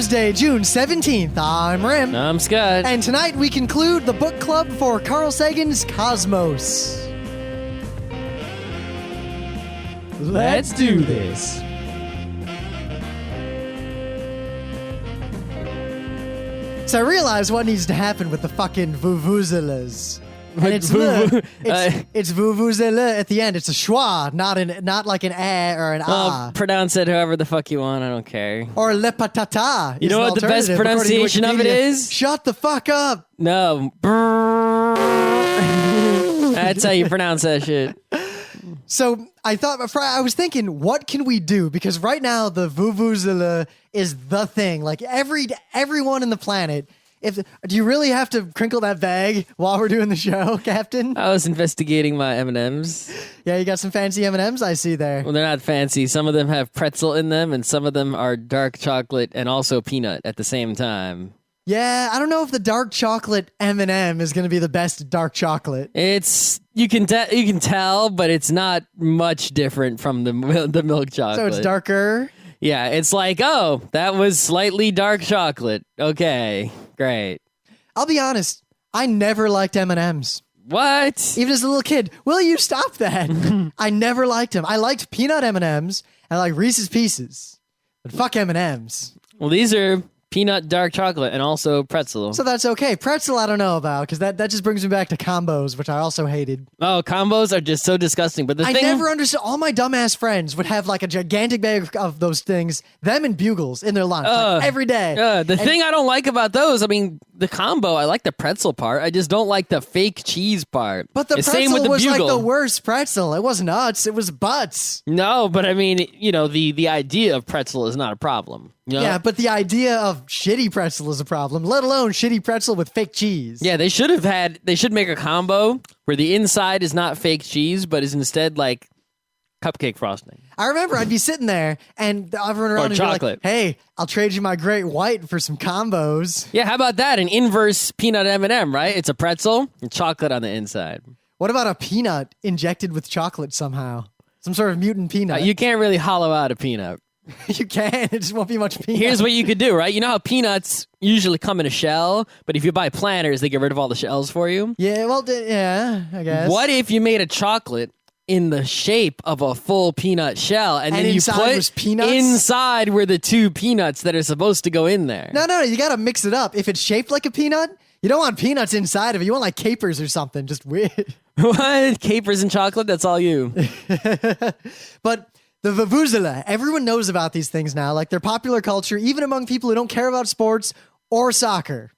Thursday, June 17th. I'm Rim. I'm Scott. And tonight we conclude the book club for Carl Sagan's Cosmos. Let's do this. So I realized what needs to happen with the fucking vuvuzelas. And it's it's vuvuzela at the end. It's a schwa, not like an or an ah. Pronounce it however the fuck you want. I don't care. Or le patata. You know what the best pronunciation of it is? Shut the fuck up. No. That's how you pronounce that shit. So I was thinking, what can we do? Because right now the vuvuzela is the thing. Like everyone in the planet. Do you really have to crinkle that bag while we're doing the show, Captain? I was investigating my M&Ms. Yeah, you got some fancy M&Ms I see there. Well, they're not fancy. Some of them have pretzel in them, and some of them are dark chocolate and also peanut at the same time. Yeah, I don't know if the dark chocolate M&M is going to be the best dark chocolate. You can tell, but it's not much different from the milk chocolate. So it's darker? Yeah, it's like, oh, that was slightly dark chocolate. Okay, great. I'll be honest, I never liked M&Ms. What? Even as a little kid. Will you stop that? I never liked them. I liked peanut M&Ms, and I like Reese's Pieces. But fuck M&Ms. Well, these are peanut dark chocolate and also pretzel. So that's okay. Pretzel I don't know about, because that just brings me back to combos, which I also hated. Oh, combos are just so disgusting. But I never understood. All my dumbass friends would have like a gigantic bag of those things, them and Bugles, in their lunch like, every day. The thing I don't like about those, I mean, the combo, I like the pretzel part. I just don't like the fake cheese part. But the pretzel was like the worst pretzel. It wasn't nuts. It was butts. No, but I mean, the idea of pretzel is not a problem. You know? Yeah, but the idea of shitty pretzel is a problem, let alone shitty pretzel with fake cheese. Yeah, they should make a combo where the inside is not fake cheese, but is instead like cupcake frosting. I remember I'd be sitting there and everyone around would be like, hey, I'll trade you my Great White for some combos. Yeah, how about that? An inverse peanut M&M, right? It's a pretzel and chocolate on the inside. What about a peanut injected with chocolate somehow? Some sort of mutant peanut. You can't really hollow out a peanut. You can. It just won't be much peanut. Here's what you could do, right? You know how peanuts usually come in a shell, but if you buy Planters, they get rid of all the shells for you? Yeah, well, yeah, I guess. What if you made a chocolate in the shape of a full peanut shell, and then you put inside were the two peanuts that are supposed to go in there? No, you gotta mix it up. If it's shaped like a peanut, you don't want peanuts inside of it. You want like capers or something. Just weird. What? Capers and chocolate? That's all you. But the vuvuzela, everyone knows about these things now. Like they're popular culture, even among people who don't care about sports or soccer.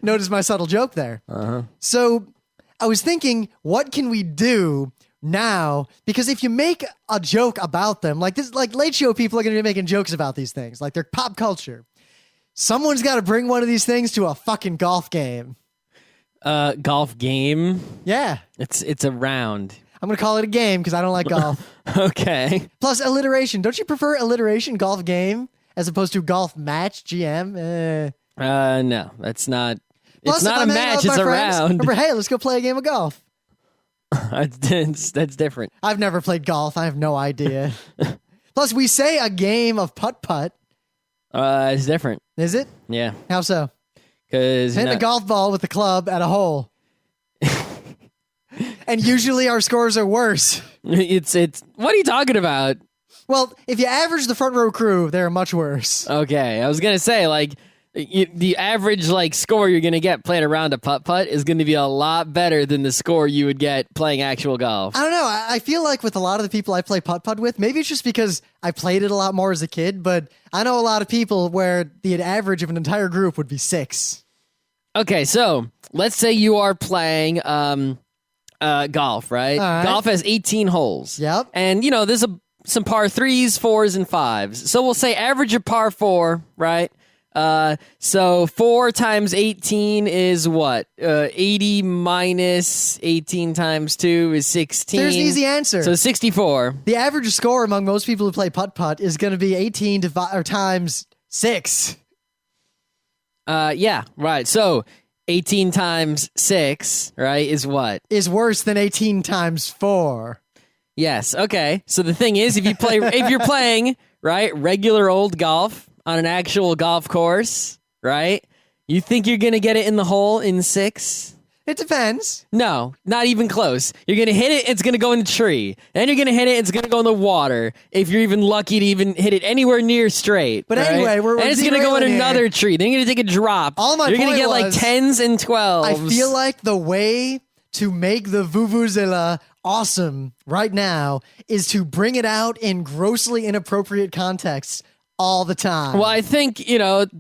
Notice my subtle joke there. Uh-huh. So I was thinking, what can we do now? Because if you make a joke about them, like this, like late show people are going to be making jokes about these things, like they're pop culture. Someone's got to bring one of these things to a fucking golf game. Golf game? Yeah. It's a round. I'm going to call it a game because I don't like golf. Okay. Plus alliteration. Don't you prefer alliteration golf game as opposed to golf match GM? No, that's not. Plus, it's not a match, it's a round. Remember, hey, let's go play a game of golf. That's different. I've never played golf. I have no idea. Plus, we say a game of putt-putt. It's different. Is it? Yeah. How so? Because hitting a golf ball with the club at a hole. And usually our scores are worse. It's. What are you talking about? Well, if you average the front row crew, they're much worse. Okay, I was gonna say the average score you're gonna get playing around a putt-putt is gonna be a lot better than the score you would get playing actual golf. I don't know. I feel like with a lot of the people I play putt-putt with, maybe it's just because I played it a lot more as a kid, but I know a lot of people where the average of an entire group would be 6. Okay, so let's say you are playing golf, right? Golf has 18 holes. Yep. And, there's some par 3s, 4s, and 5s. So we'll say average a par 4, right? So 4 times 18 is what? 80 minus 18 times 2 is 16. There's the easy answer. So 64. The average score among most people who play putt-putt is going to be 18 times 6. Yeah, right. So 18 times 6, right, is what? Is worse than 18 times 4. Yes, okay. So the thing is, if you're playing, right, regular old golf, on an actual golf course, right? You think you're going to get it in the hole in 6? It depends. No, not even close. You're going to hit it, it's going to go in the tree. Then you're going to hit it, it's going to go in the water. If you're even lucky to even hit it anywhere near straight. But right? anyway, we're and it's going to go in derailing another here. tree. Then you're going to take a drop. All my You're going to point get like was, 10s and 12s. I feel like the way to make the Vuvuzela awesome right now is to bring it out in grossly inappropriate contexts all the time. Well, I think,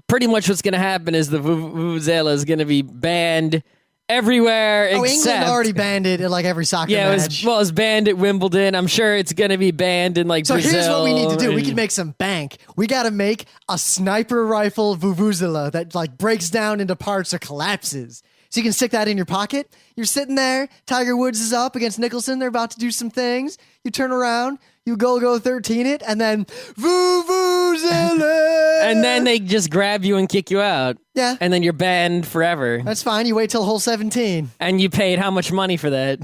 pretty much what's going to happen is the Vuvuzela is going to be banned everywhere except... England already banned it in like every soccer match. It was banned at Wimbledon. I'm sure it's going to be banned in like So Brazil. here's what we need to do. We can make some bank. We got to make a sniper rifle Vuvuzela that like breaks down into parts or collapses. So you can stick that in your pocket. You're sitting there. Tiger Woods is up against Nicholson. They're about to do some things. You turn around. You go 13 it, and then Vuvuzela. And then they just grab you and kick you out. Yeah. And then you're banned forever. That's fine. You wait till hole 17. And you paid how much money for that?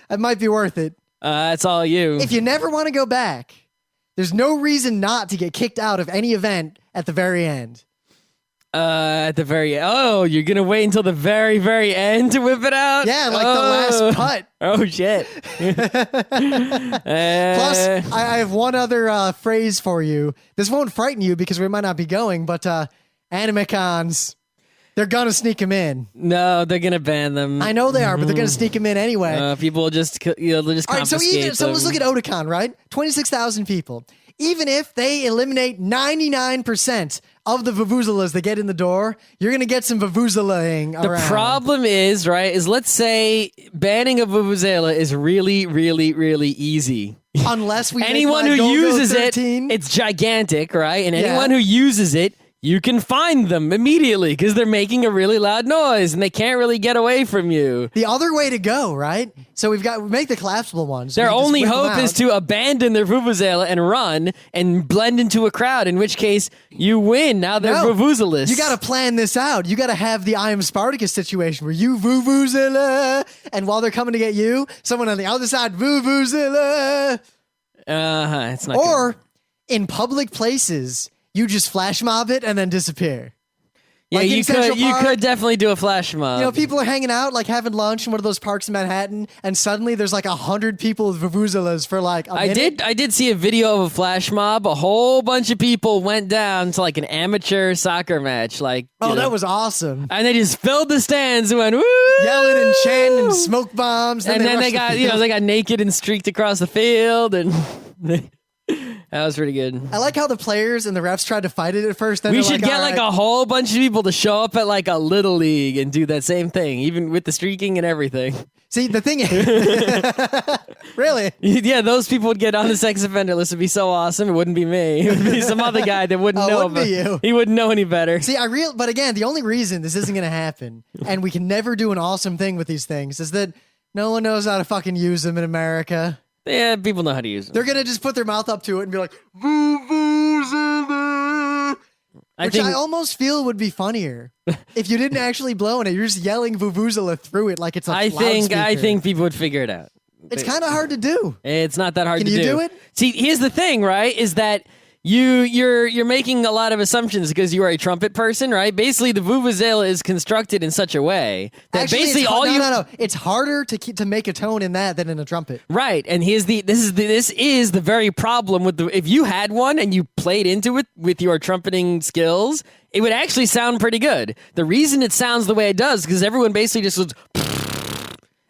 That might be worth it. That's all you. If you never want to go back, there's no reason not to get kicked out of any event at the very end. At the very you're gonna wait until the very, very end to whip it out? Yeah, like the last putt. Oh shit. Plus, I have one other phrase for you. This won't frighten you because we might not be going, but anime cons, they're gonna sneak them in. No, they're gonna ban them. I know they are, but they're gonna sneak them in anyway. People will just they'll just All right, so confiscate let's look at Otakon, right? 26,000 people. Even if they eliminate 99% of the Vuvuzelas that get in the door, you're going to get some Vuvuzelaing around. The problem is, right, is let's say banning a Vuvuzela is really, really, really easy. Unless we anyone make who uses 13. it's gigantic, right? And Yeah. anyone who uses it, you can find them immediately because they're making a really loud noise and they can't really get away from you. The other way to go, right? So we make the collapsible ones. Their only hope is to abandon their Vuvuzela and run and blend into a crowd, in which case you win. Now they're Vuvuzelas. You got to plan this out. You got to have the I Am Spartacus situation where you Vuvuzela, and while they're coming to get you, someone on the other side Vuvuzela. It's not Or good. in public places, you just flash mob it and then disappear. Yeah, Like in you Central Park, could definitely do a flash mob. You know, people are hanging out, like having lunch in one of those parks in Manhattan, and suddenly there's like 100 people with vuvuzelas for like a minute. I did see a video of a flash mob. A whole bunch of people went down to like an amateur soccer match. Like, That was awesome. and they just filled the stands and went woo, Yelling and chanting and smoke bombs. and then they rushed got the field. they got naked and streaked across the field, and that was pretty good. I like how the players and the refs tried to fight it at first. Then We they're should like, get "All like right." a whole bunch of people to show up at like a little league and do that same thing, even with the streaking and everything. See, the thing is, really, Yeah, those people would get on the sex offender list. It'd be so awesome. It wouldn't be me. It would be some other guy that wouldn't know. wouldn't be you. He wouldn't know any better. see, but again, the only reason this isn't going to happen, and we can never do an awesome thing with these things, is that no one knows how to fucking use them in America. Yeah, people know how to use them. They're going to just put their mouth up to it and be like, Vuvuzela. Which I almost feel would be funnier if you didn't actually blow in it. You're just yelling Vuvuzela through it like it's a I think loudspeaker. people would figure it out. It's kind of hard to do. It's not that hard Can to you do. do it? See, here's the thing, right? Is that you're making a lot of assumptions because you are a trumpet person, right? Basically, the vuvuzela is constructed in such a way that Actually, basically it's, all no. It's harder to make a tone in that than in a trumpet. right. And this is the very problem with if you had one and you played into it with your trumpeting skills, it would actually sound pretty good. The reason it sounds the way it does is because everyone basically just goes.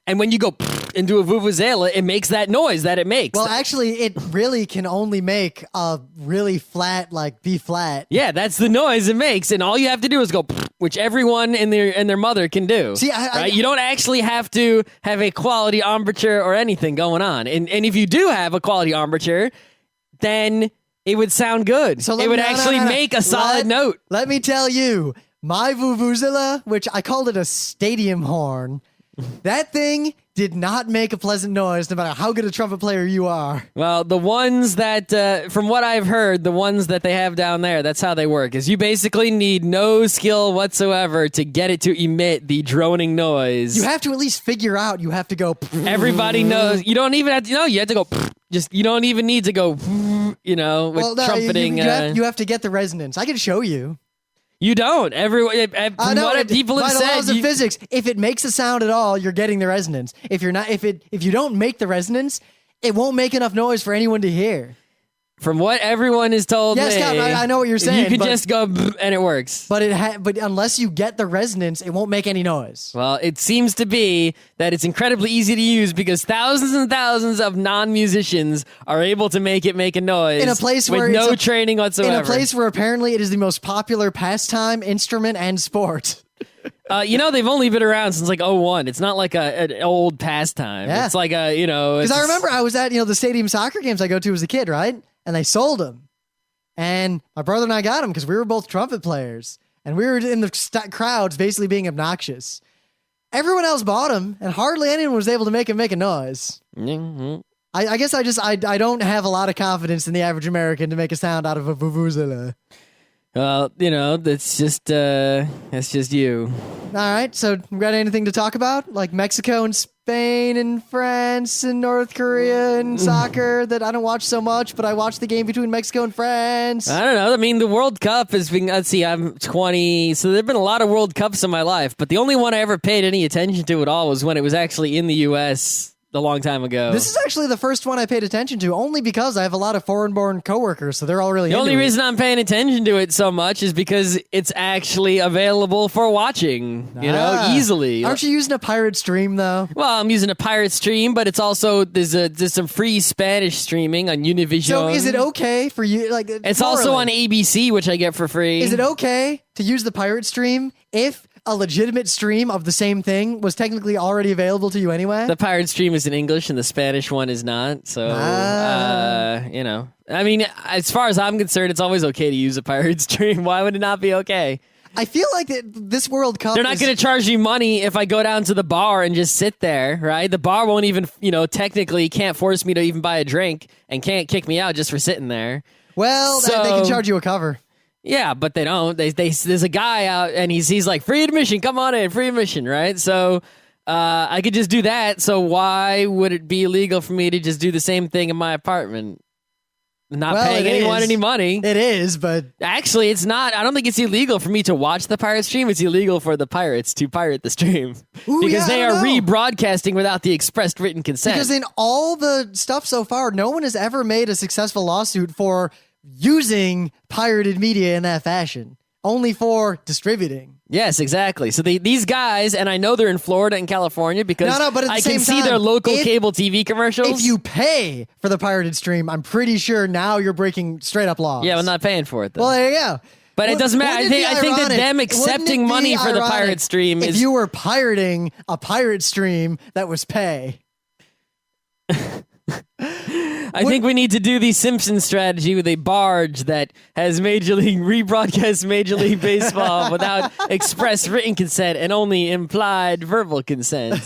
And when you go into a vuvuzela, it makes that noise that it makes. Well, actually, it really can only make a really flat, like B flat. Yeah, that's the noise it makes, and all you have to do is go, which everyone and their mother can do. See, right? You don't actually have to have a quality embouchure or anything going on, and if you do have a quality embouchure, then it would sound good. So it would actually make a solid note. Let me tell you, my vuvuzela, which I called it a stadium horn, that thing did not make a pleasant noise no matter how good a trumpet player you are. Well, the ones that, from what I've heard, the ones that they have down there, that's how they work, is you basically need no skill whatsoever to get it to emit the droning noise. You have to at least figure out you have to go. Everybody knows. You don't even have to know. You have to go. You don't even need to go. you know, with Well, no, trumpeting. you have to get the resonance. I can show you. You don't. Everyone, from what people have by the said, laws of physics, if it makes a sound at all, you're getting the resonance. If you don't make the resonance, it won't make enough noise for anyone to hear. From what everyone has told me, Scott, I know what you're saying. You can just go and it works. But but unless you get the resonance, it won't make any noise. Well, it seems to be that it's incredibly easy to use because thousands and thousands of non-musicians are able to make it make a noise In a place with where no training whatsoever. In a place where apparently it is the most popular pastime, instrument, and sport. You know, they've only been around since like '01. It's not like an old pastime. Yeah. It's like because I remember I was at the stadium soccer games I go to as a kid, right? And they sold them. And my brother and I got them because we were both trumpet players. And we were in the crowds basically being obnoxious. Everyone else bought them, and hardly anyone was able to make them make a noise. Mm-hmm. I guess I don't have a lot of confidence in the average American to make a sound out of a vuvuzela. Well, that's just you. All right, so we got anything to talk about? Like Mexico and Spain and France and North Korea and soccer that I don't watch so much, but I watched the game between Mexico and France. I don't know. I mean, the World Cup has been, let's see, I'm 20, so there have been a lot of World Cups in my life, but the only one I ever paid any attention to at all was when it was actually in the U.S. a long time ago. This is actually the first one I paid attention to, only because I have a lot of foreign-born coworkers, so they're all really The into only it. reason I'm paying attention to it so much is because it's actually available for watching, easily. Aren't you using a pirate stream, though? Well, I'm using a pirate stream, but it's also there's some free Spanish streaming on Univision. So is it okay for you? Like, it's also on ABC, which I get for free. Is it okay to use the pirate stream if a legitimate stream of the same thing was technically already available to you anyway? The pirate stream is in English and the Spanish one is not. So, I mean, as far as I'm concerned, it's always okay to use a pirate stream. Why would it not be okay? I feel like this World Cup. They're not going to charge you money if I go down to the bar and just sit there, right? The bar won't even, technically can't force me to even buy a drink and can't kick me out just for sitting there. Well, they can charge you a cover. Yeah, but they don't. There's a guy out, and he's like, free admission, come on in, free admission, right? So I could just do that. So why would it be illegal for me to just do the same thing in my apartment? Not paying anyone any money. It is, but... Actually, it's not. I don't think it's illegal for me to watch the pirate stream. It's illegal for the pirates to pirate the stream. Because they are rebroadcasting without the expressed written consent. Because in all the stuff so far, no one has ever made a successful lawsuit for using pirated media in that fashion. Only for distributing. Yes, exactly. So these guys, and I know they're in Florida and California because but at the I can same see time, their local cable TV commercials. If you pay for the pirated stream, I'm pretty sure now you're breaking straight up laws. Yeah, I'm not paying for it, though. Well, there you go. But it doesn't matter. I think that them accepting money for the pirate stream is... If you were pirating a pirate stream that was pay... I think we need to do the Simpsons strategy with a barge that has rebroadcast Major League Baseball without express written consent and only implied verbal consent.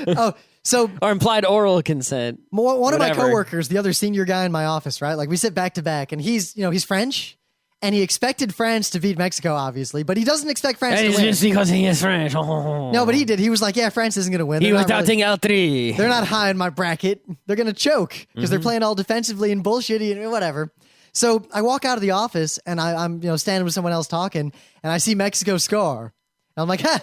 Or implied oral consent. One of my coworkers, the other senior guy in my office, right? Like we sit back to back, and he's French. And he expected France to beat Mexico, obviously, but he doesn't expect France to win. Just because he is French. No, but he did. He was like, yeah, France isn't going to win. He was doubting L3. They're not high in my bracket. They're going to choke because they're playing all defensively and bullshitty and whatever. So I walk out of the office, and I'm standing with someone else talking, and I see Mexico score. And I'm like, huh.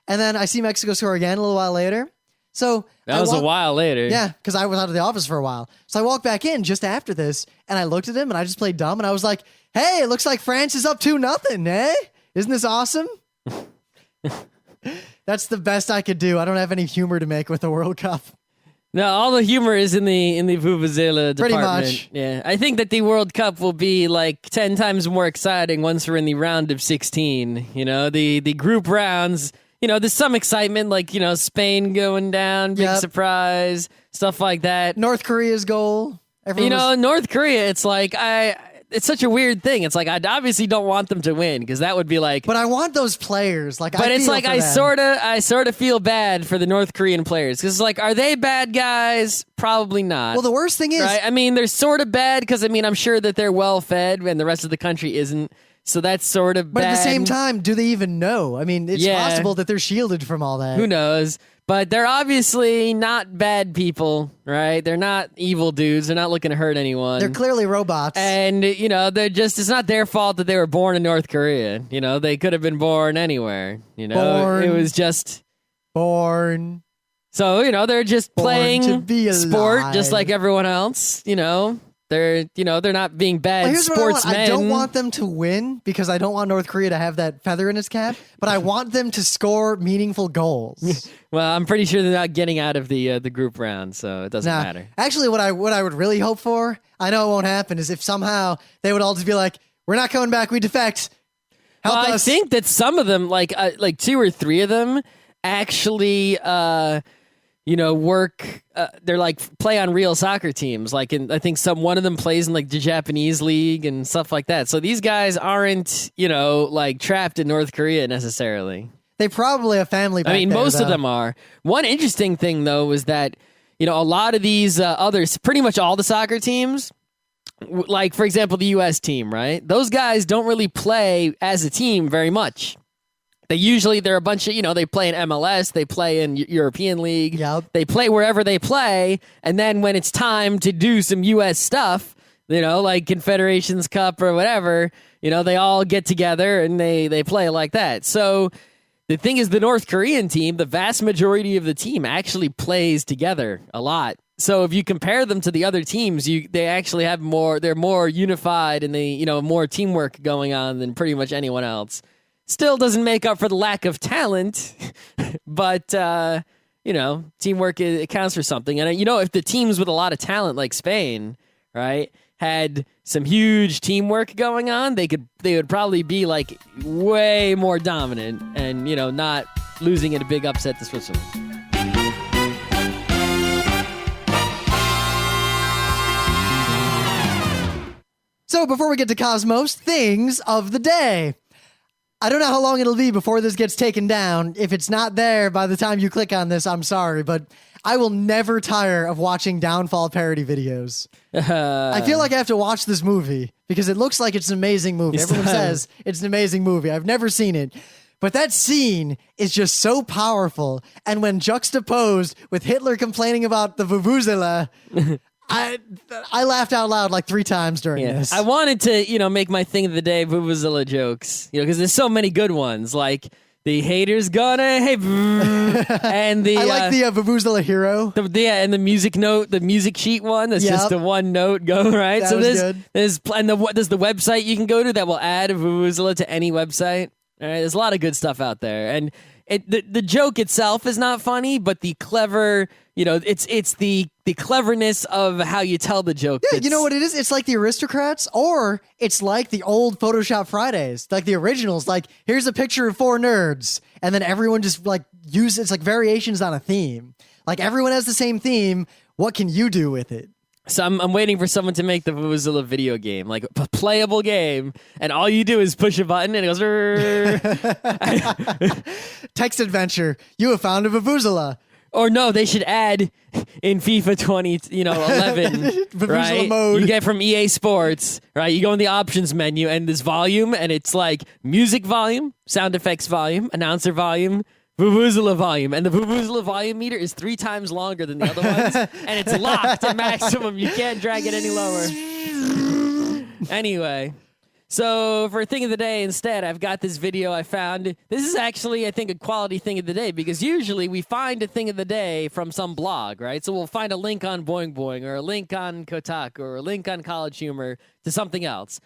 And then I see Mexico score again a little while later. So that was a while later. Yeah, because I was out of the office for a while. So I walked back in just after this, and I looked at him, and I just played dumb, and I was like, hey, it looks like France is up 2-0, eh? Isn't this awesome? That's the best I could do. I don't have any humor to make with the World Cup. No, all the humor is in the Vuvuzela department. Pretty much. Yeah, I think that the World Cup will be like 10 times more exciting once we're in the round of 16. The group rounds. There's some excitement, like, Spain going down, big surprise, stuff like that. North Korea's goal. North Korea, it's like, it's such a weird thing. It's like, I obviously don't want them to win, because that would be like... But I want those players. But it's like, I sort of feel bad for the North Korean players, because it's like, are they bad guys? Probably not. Well, the worst thing is... Right? I mean, they're sort of bad, because, I'm sure that they're well-fed, and the rest of the country isn't. So that's sort of But bad. at the same time, do they even know? I mean, it's Yeah. possible that they're shielded from all that. Who knows? But they're obviously not bad people, right? They're not evil dudes. They're not looking to hurt anyone. They're clearly robots. And, it's not their fault that they were born in North Korea. They could have been born anywhere. Born. It was just. Born. So, they're just Born playing to be sport alive. just like everyone else. They're not being bad Well, here's what I want. sportsmen. I don't want them to win because I don't want North Korea to have that feather in its cap, but I want them to score meaningful goals. Well, I'm pretty sure they're not getting out of the group round, so it doesn't matter. Actually, what I would really hope for, I know it won't happen, is if somehow they would all just be like, we're not coming back, we defect. Help Well, us. I think that some of them, like 2 or 3 of them, actually, work. They're like play on real soccer teams. I think one of them plays in like the Japanese league and stuff like that. So these guys aren't, trapped in North Korea necessarily. They probably have family back I mean, there, most of though. them are. One interesting thing though is that a lot of these others, pretty much all the soccer teams. Like, for example, the U.S. team, right? Those guys don't really play as a team very much. They're a bunch of, they play in MLS, they play in European League, Yep. They play wherever they play, and then when it's time to do some U.S. stuff, like Confederations Cup or whatever, they all get together and they play like that. So the thing is, the North Korean team, the vast majority of the team actually plays together a lot. So if you compare them to the other teams, they actually have they're more unified and they, more teamwork going on than pretty much anyone else. Still doesn't make up for the lack of talent, but, teamwork it counts for something. And, if the teams with a lot of talent like Spain, right, had some huge teamwork going on, they would probably be like way more dominant and, not losing in a big upset to Switzerland. So before we get to Cosmos, things of the day. I don't know how long it'll be before this gets taken down. If it's not there by the time you click on this, I'm sorry, but I will never tire of watching downfall parody videos. I feel like I have to watch this movie because it looks like it's an amazing movie. Everyone says it's an amazing movie. I've never seen it. But that scene is just so powerful. And when juxtaposed with Hitler complaining about the vuvuzela, I laughed out loud like 3 times during this. I wanted to, make my thing of the day Vuvuzela jokes, because there's so many good ones, like the haters gonna hate, and the I like the vuvuzela hero. and the music note, the music sheet one. That's just the one note go right. That so was there's good. there's the website you can go to that will add a Vuvuzela to any website. All right, there's a lot of good stuff out there, and the joke itself is not funny, but the clever, it's the cleverness of how you tell the joke. Yeah, you know what it is? It's like the Aristocrats, or it's like the old Photoshop Fridays, like the originals. Like, here's a picture of 4 nerds, and then everyone just like it's like variations on a theme. Like everyone has the same theme. What can you do with it? So I'm waiting for someone to make the Vuvuzela video game, like a playable game, and all you do is push a button and it goes. Text adventure. You have found a vuvuzela. Or no, they should add in FIFA 11, Vuvuzela right? mode. You get from EA Sports, right? You go in the options menu and this volume, and it's like music volume, sound effects volume, announcer volume, Vuvuzela volume, and the Vuvuzela volume meter is 3 times longer than the other ones, and it's locked at maximum. You can't drag it any lower. Anyway, so for thing of the day instead, I've got this video I found. This is actually, I think, a quality thing of the day, because usually we find a thing of the day from some blog, right? So we'll find a link on Boing Boing, or a link on Kotaku, or a link on College Humor to something else.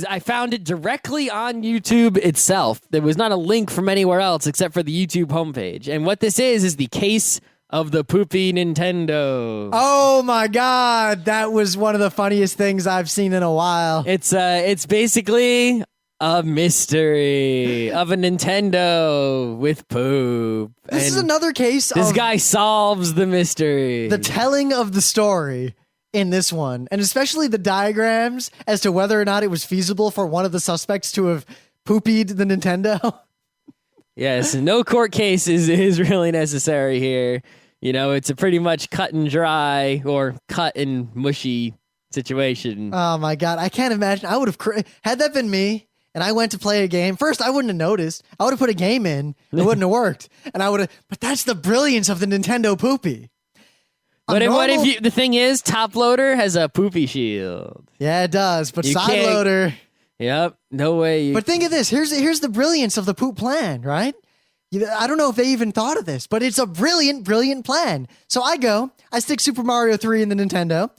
I found it directly on YouTube itself. There was not a link from anywhere else except for the YouTube homepage. And what this is the case of the poopy Nintendo. Oh my God, that was one of the funniest things I've seen in a while. It's basically a mystery of a Nintendo with poop. This is And another case this of guy solves the mystery. the telling of the story in this one, and especially the diagrams as to whether or not it was feasible for one of the suspects to have poopied the Nintendo. Yes, no court case is really necessary here. It's a pretty much cut and dry or cut and mushy situation. Oh my God. I can't imagine. I would have, had that been me and I went to play a game, first, I wouldn't have noticed. I would have put a game in. It wouldn't have worked. And I would have, but that's the brilliance of the Nintendo Poopy. What if you, the thing is, top loader has a poopy shield. Yeah, it does. But You side can't- loader. Yep. No way. But think of this. Here's the brilliance of the poop plan, right? I don't know if they even thought of this, but it's a brilliant, brilliant plan. So I stick Super Mario 3 in the Nintendo,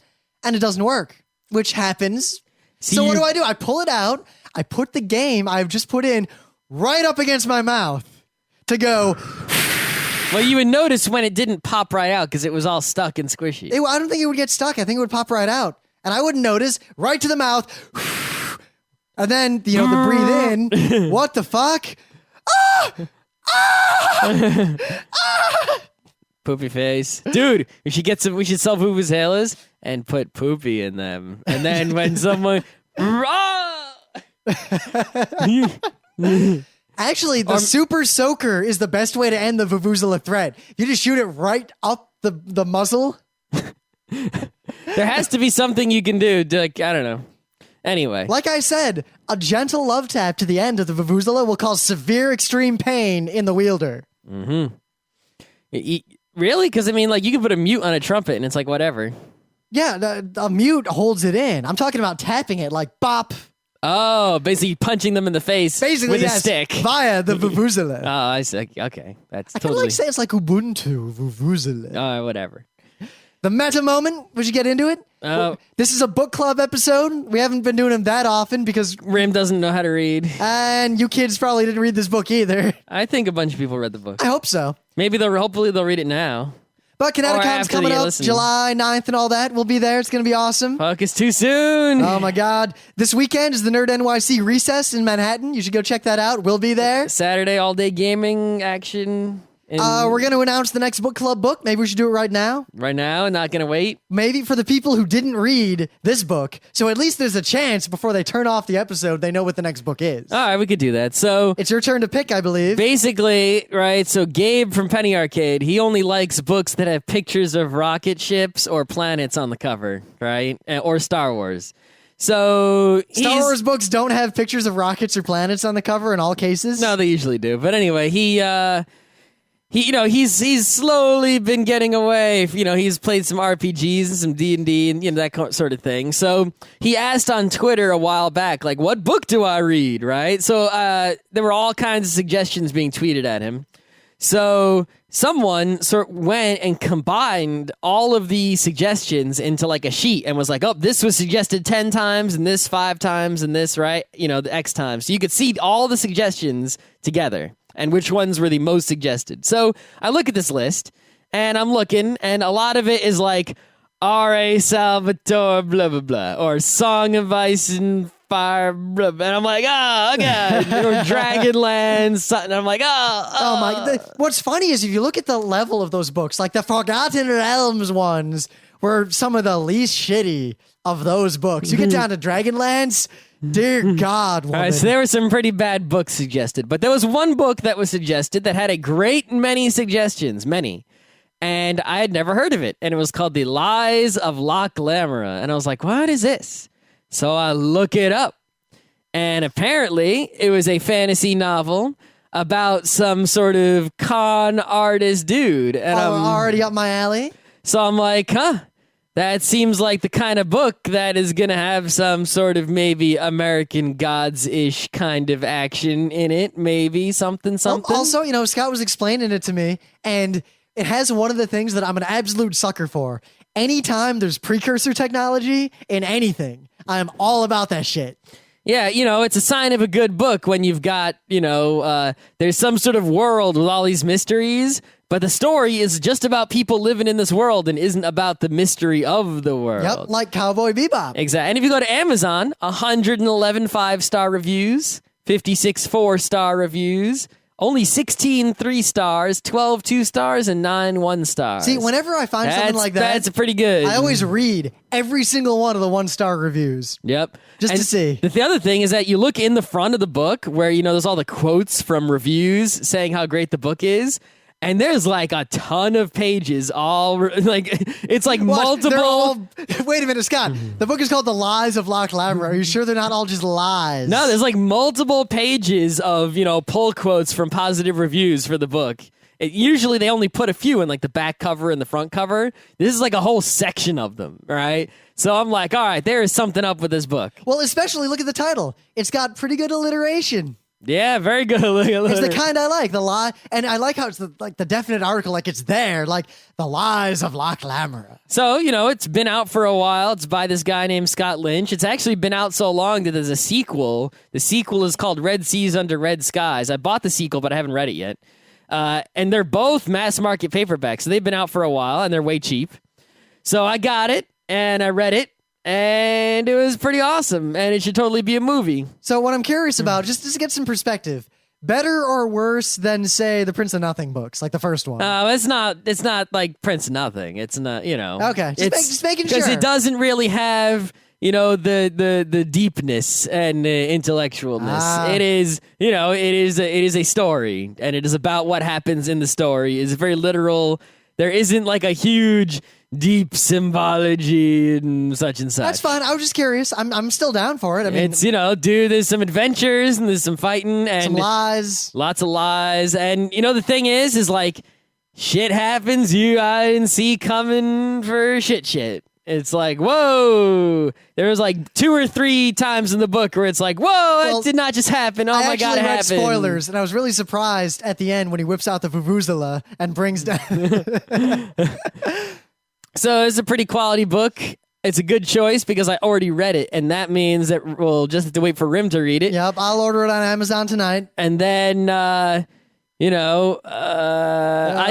and it doesn't work, which happens. So what do? I pull it out. I put the game I've just put in right up against my mouth to go. Well, you would notice when it didn't pop right out because it was all stuck and squishy. I don't think it would get stuck. I think it would pop right out. And I wouldn't notice. Right to the mouth. And then, the breathe in. What the fuck? Poopy face. Dude, we should sell Vuvuzelas and put poopy in them. And then when someone... Actually, the Super Soaker is the best way to end the Vuvuzela threat. You just shoot it right up the muzzle. There has to be something you can do. I don't know. Anyway. Like I said, a gentle love tap to the end of the Vuvuzela will cause severe extreme pain in the wielder. Mm-hmm. Really? Because, you can put a mute on a trumpet and it's like, whatever. Yeah, a mute holds it in. I'm talking about tapping it like bop. Oh, basically punching them in the face with a stick. Via the Vuvuzela. Oh, I see. Okay. That's I kind of totally... like saying it's like Ubuntu Vuvuzela. Oh, whatever. The meta moment, would you get into it? This is a book club episode. We haven't been doing them that often because Rim doesn't know how to read. And you kids probably didn't read this book either. I think a bunch of people read the book. I hope so. Maybe hopefully they'll read it now. But Kineticom's coming up July 9th and all that. We'll be there. It's going to be awesome. Fuck, it's too soon. Oh my God. This weekend is the Nerd NYC Recess in Manhattan. You should go check that out. We'll be there. Saturday, all day gaming action. We're going to announce the next book club book. Maybe we should do it right now. Right now? Not going to wait? Maybe for the people who didn't read this book. So at least there's a chance before they turn off the episode, they know what the next book is. All right, we could do that. So it's your turn to pick, I believe. Basically, right, so Gabe from Penny Arcade, he only likes books that have pictures of rocket ships or planets on the cover, right? Or Star Wars. So Star Wars books don't have pictures of rockets or planets on the cover in all cases? No, they usually do. But anyway, he's slowly been getting away. He's played some RPGs and some D&D and that sort of thing. So he asked on Twitter a while back, like, what book do I read, right? So there were all kinds of suggestions being tweeted at him. So someone went and combined all of the suggestions into like a sheet and was like, oh, this was suggested 10 times and this 5 times and this, right? The X times. So you could see all the suggestions together and which ones were the most suggested. So I look at this list, and I'm looking, and a lot of it is like R.A. Salvatore, blah, blah, blah, or Song of Ice and Fire, blah, blah. And I'm like, oh, God. Or Dragonlance, something. I'm like, Oh, my. What's funny is if you look at the level of those books, like the Forgotten Realms ones were some of the least shitty of those books. You get down to Dragonlance, dear God, woman. All right, so there were some pretty bad books suggested, but there was one book that was suggested that had a great many suggestions, and I had never heard of it, and it was called The Lies of Locke Lamora, and I was like, what is this? So I look it up, and apparently it was a fantasy novel about some sort of con artist dude. And I'm already up my alley. So I'm like, that seems like the kind of book that is going to have some sort of maybe American Gods-ish kind of action in it. Maybe something. Also, Scott was explaining it to me, and it has one of the things that I'm an absolute sucker for. Anytime there's precursor technology in anything, I'm all about that shit. Yeah, it's a sign of a good book when you've got, there's some sort of world with all these mysteries, but the story is just about people living in this world and isn't about the mystery of the world. Yep, like Cowboy Bebop. Exactly. And if you go to Amazon, 111 5-star reviews, 56 4-star reviews, only 16 3-stars, 12 2-stars, and 9 1-stars. See, whenever I find something like that, that's pretty good. I always read every single one of the 1-star reviews. Yep. Just to see. The other thing is that you look in the front of the book where, there's all the quotes from reviews saying how great the book is. And there's like a ton of pages, like it's like multiple. Wait a minute, Scott. The book is called The Lies of Locke Lamora. Are you sure they're not all just lies? No, there's like multiple pages of pull quotes from positive reviews for the book. Usually they only put a few in like the back cover and the front cover. This is like a whole section of them, right? So I'm like, all right, there is something up with this book. Well, especially look at the title. It's got pretty good alliteration. Yeah, very good. It's the kind I like, the lie, and I like how it's the definite article, like it's there, like The Lies of Locke Lamora. So, it's been out for a while. It's by this guy named Scott Lynch. It's actually been out so long that there's a sequel. The sequel is called Red Seas Under Red Skies. I bought the sequel, but I haven't read it yet. And they're both mass market paperbacks, so they've been out for a while, and they're way cheap. So I got it, and I read it, and it was pretty awesome, and it should totally be a movie. So what I'm curious about, just to get some perspective, better or worse than, say, the Prince of Nothing books, like the first one? It's not like Prince of Nothing. It's not, Okay, just making sure. Because it doesn't really have, the deepness and intellectualness. It is, it is a story, and it is about what happens in the story. It's very literal. There isn't like a huge deep symbology and such. That's fine. I was just curious. I'm still down for it. I mean, it's there's some adventures and there's some fighting and some lies, lots of lies, and the thing is like shit happens I didn't see coming for shit. It's like, whoa! There was like 2 or 3 times in the book where it's like, whoa, that did not just happen. Oh my God, it happened. I actually read spoilers, and I was really surprised at the end when he whips out the vuvuzela and brings down. So it's a pretty quality book. It's a good choice because I already read it, and that means that we'll just have to wait for Rim to read it. Yep, I'll order it on Amazon tonight. And then, I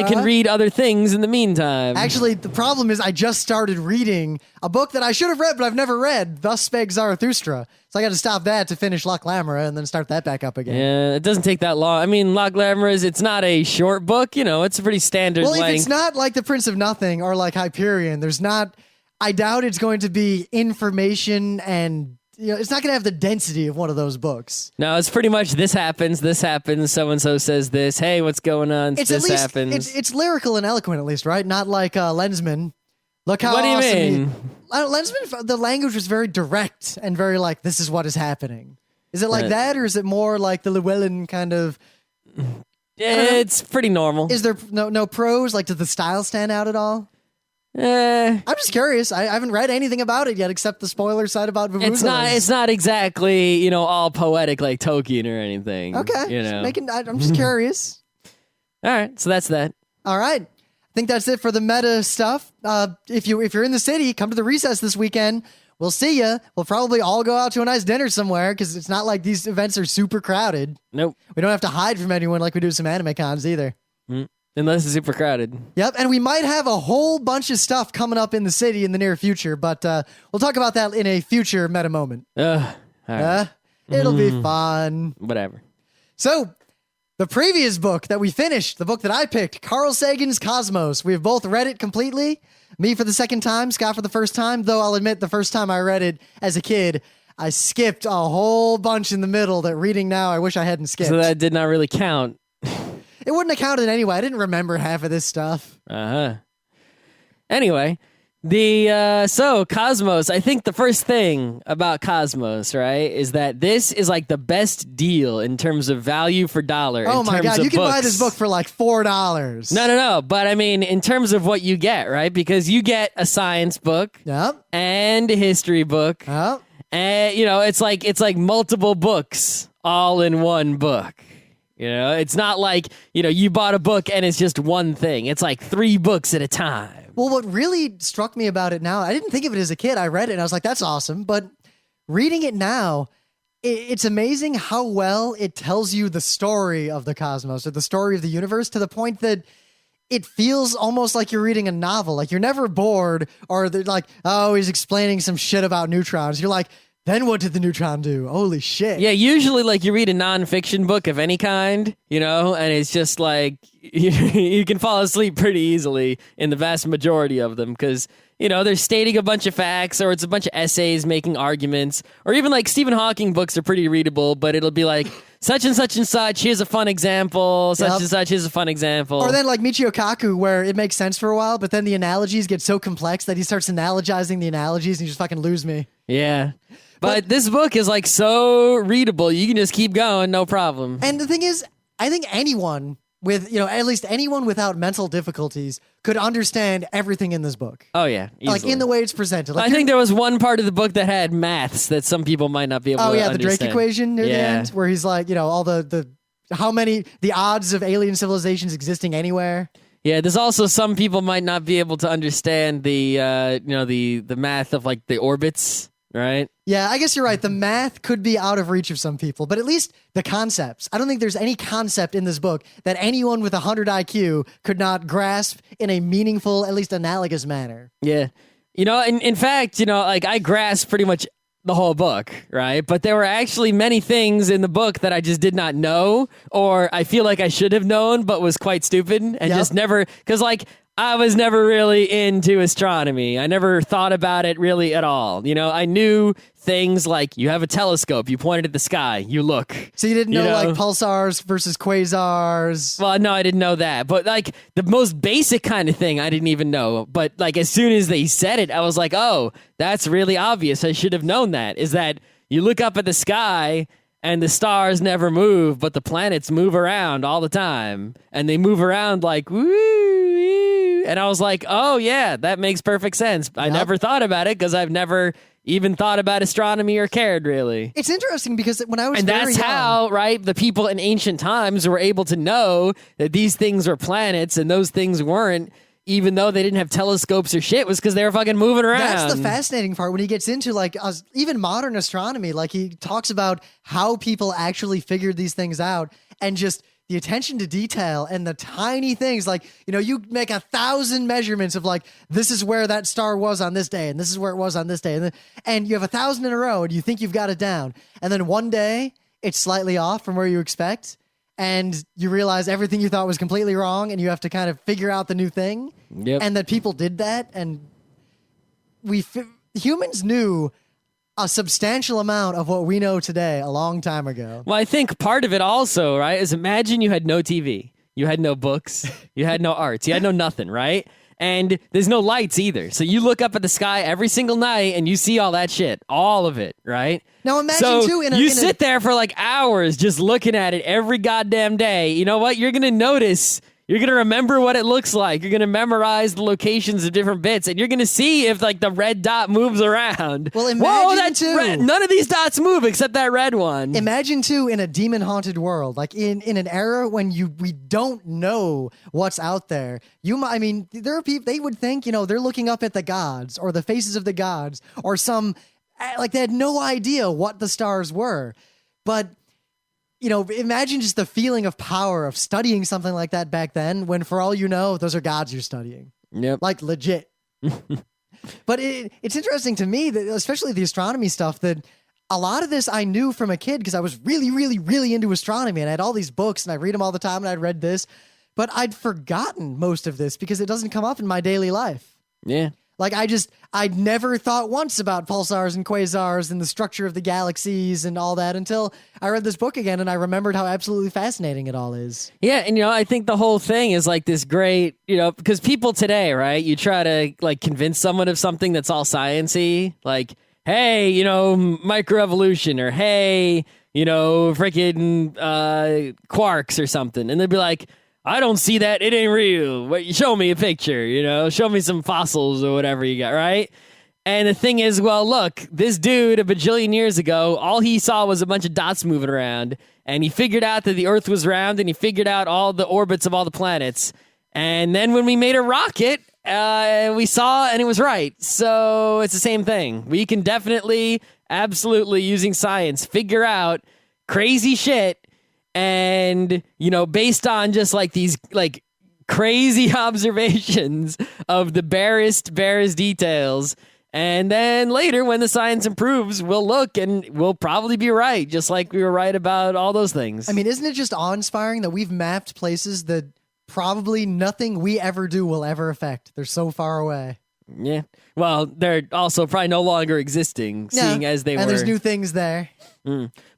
can read other things in the meantime. Actually, the problem is I just started reading a book that I should have read, but I've never read, Thus Spake Zarathustra. So I got to stop that to finish Locke Lamora and then start that back up again. Yeah, it doesn't take that long. I mean, Locke Lamora it's not a short book. It's a pretty standard length. Well, if it's not like The Prince of Nothing or like Hyperion, I doubt it's going to be information and it's not going to have the density of one of those books. No, it's pretty much this happens, so-and-so says this, hey, what's going on, happens. It's lyrical and eloquent at least, right? Not like Lensman. Look how What do you awesome mean? Lensman, the language was very direct and very like, this is what is happening. Is it like that, or is it more like the Llewellyn kind of... Yeah, it's pretty normal. Is there no prose? Like, does the style stand out at all? I'm just curious. I haven't read anything about it yet except the spoiler side about vuvuzelas. It's not exactly, all poetic like Tolkien or anything. Okay. I'm just curious. All right, so that's that. All right. I think that's it for the meta stuff. If you're in the city, come to the recess this weekend. We'll see you. We'll probably all go out to a nice dinner somewhere because it's not like these events are super crowded. Nope. We don't have to hide from anyone like we do some anime cons either. Unless it's super crowded. Yep, and we might have a whole bunch of stuff coming up in the city in the near future, but we'll talk about that in a future meta moment. All right. It'll be fun. Whatever. So, the previous book that we finished, the book that I picked, Carl Sagan's Cosmos. We've both read it completely. Me for the second time, Scott for the first time, though I'll admit the first time I read it as a kid, I skipped a whole bunch in the middle that reading now I wish I hadn't skipped. So that did not really count. It wouldn't have counted anyway. I didn't remember half of this stuff. Anyway, so Cosmos, I think the first thing about Cosmos, right, is that this is like the best deal in terms of value for dollar. Oh my God, you can buy this book for like $4. No. But I mean, in terms of what you get, right? Because you get a science book and a history book. Yep. And, it's like multiple books all in one book. It's not like, you bought a book and it's just one thing. It's like 3 books at a time. Well, what really struck me about it now, I didn't think of it as a kid. I read it and I was like, that's awesome. But reading it now, it's amazing how well it tells you the story of the cosmos or the story of the universe to the point that it feels almost like you're reading a novel. Like you're never bored or they're like, oh, he's explaining some shit about neutrons. You're like, then what did the neutron do? Holy shit. Yeah, usually like you read a nonfiction book of any kind, and it's just like you can fall asleep pretty easily in the vast majority of them because they're stating a bunch of facts, or it's a bunch of essays making arguments, or even like Stephen Hawking books are pretty readable, but it'll be like such and such and such, here's a fun example, such and such, here's a fun example. Or then like Michio Kaku, where it makes sense for a while, but then the analogies get so complex that he starts analogizing the analogies and you just fucking lose me. Yeah. But this book is like so readable, you can just keep going, no problem. And the thing is, I think anyone with, at least anyone without mental difficulties could understand everything in this book. Oh, yeah. Easily. Like in the way it's presented. Like I think there was one part of the book that had maths that some people might not be able to understand. The Drake equation near the end, where he's like, all the odds of alien civilizations existing anywhere. Yeah, there's also some people might not be able to understand the the math of like the orbits, right? Yeah, I guess you're right. The math could be out of reach of some people, but at least the concepts. I don't think there's any concept in this book that anyone with 100 IQ could not grasp in a meaningful, at least analogous manner. Yeah. In fact, like I grasped pretty much the whole book, right? But there were actually many things in the book that I just did not know, or I feel like I should have known, but was quite stupid and just never, because like I was never really into astronomy. I never thought about it really at all. I knew things like you have a telescope, you point it at the sky, you look. So you didn't know like pulsars versus quasars? Well, no, I didn't know that. But like the most basic kind of thing I didn't even know. But like as soon as they said it, I was like, oh, that's really obvious. I should have known that. Is that you look up at the sky and the stars never move, but the planets move around all the time. And they move around like, woo. And I was like, oh, yeah, that makes perfect sense. I never thought about it because I've never even thought about astronomy or cared, really. It's interesting because when I was And that's how, right, the people in ancient times were able to know that these things were planets and those things weren't, even though they didn't have telescopes or shit, was because they were fucking moving around. That's the fascinating part when he gets into like even modern astronomy. Like he talks about how people actually figured these things out and just the attention to detail and the tiny things. Like, you make 1,000 measurements of like, this is where that star was on this day and this is where it was on this day. And you have 1,000 in a row and you think you've got it down. And then one day it's slightly off from where you expect. And you realize everything you thought was completely wrong and you have to kind of figure out the new thing. Yep. And that people did that. And humans knew a substantial amount of what we know today a long time ago. Well, I think part of it also, right, is imagine you had no TV. You had no books. You had no arts. You had no nothing, right? And there's no lights either. So you look up at the sky every single night and you see all that shit. All of it, right? Now imagine too you sit there for like hours just looking at it every goddamn day. You know what? You're going to notice. You're going to remember what it looks like. You're going to memorize the locations of different bits. And you're going to see if like the red dot moves around. Well, imagine too. None of these dots move except that red one. Imagine too in a demon-haunted world, like in an era when we don't know what's out there. There are people, they would think, they're looking up at the gods or the faces of the gods or like they had no idea what the stars were. But imagine just the feeling of power of studying something like that back then when, for all you know, those are gods you're studying. Yep. Like, legit. But it's interesting to me, that, especially the astronomy stuff, that a lot of this I knew from a kid because I was really, really, really into astronomy and I had all these books and I read them all the time and I'd read this. But I'd forgotten most of this because it doesn't come up in my daily life. Yeah. Like, I'd never thought once about pulsars and quasars and the structure of the galaxies and all that until I read this book again and I remembered how absolutely fascinating it all is. Yeah, and I think the whole thing is like this great, because people today, right, you try to like convince someone of something that's all science-y, like, hey, microevolution, or hey, freaking quarks or something, and they'd be like, I don't see that. It ain't real. Show me a picture, show me some fossils or whatever you got, right? And the thing is, well, look, this dude a bajillion years ago, all he saw was a bunch of dots moving around, and he figured out that the Earth was round, and he figured out all the orbits of all the planets. And then when we made a rocket, we saw, and it was right. So it's the same thing. We can definitely, absolutely, using science, figure out crazy shit. And, based on just like these like crazy observations of the barest details. And then later when the science improves, we'll look and we'll probably be right. Just like we were right about all those things. Isn't it just awe-inspiring that we've mapped places that probably nothing we ever do will ever affect? They're so far away. Yeah. Well, they're also probably no longer existing, seeing as they were. And there's new things there.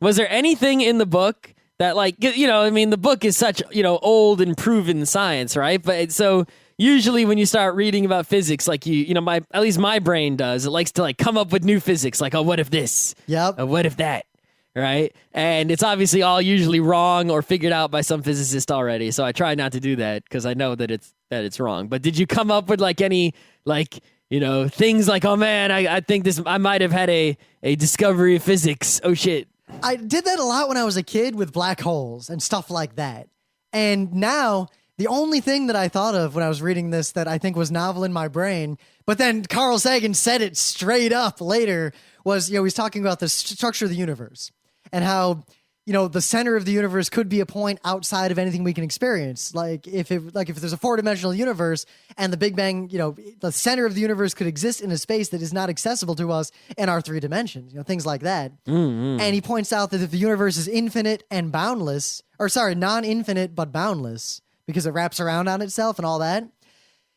Was there anything in the book that, like, I mean, the book is such, old and proven science, right? But so usually when you start reading about physics, like at least my brain does, it likes to like come up with new physics, like, oh, what if this? Yep. Oh, what if that? Right? And it's obviously all usually wrong or figured out by some physicist already. So I try not to do that because I know that it's wrong. But did you come up with like any things like, oh man, I think I might have had a discovery of physics. Oh shit. I did that a lot when I was a kid with black holes and stuff like that. And now the only thing that I thought of when I was reading this that I think was novel in my brain, but then Carl Sagan said it straight up later, was, he's talking about the structure of the universe and how, the center of the universe could be a point outside of anything we can experience. Like if there's a 4-dimensional universe and the Big Bang, the center of the universe could exist in a space that is not accessible to us in our 3 dimensions, things like that. Mm-hmm. And he points out that if the universe is infinite and boundless, non-infinite but boundless, because it wraps around on itself and all that,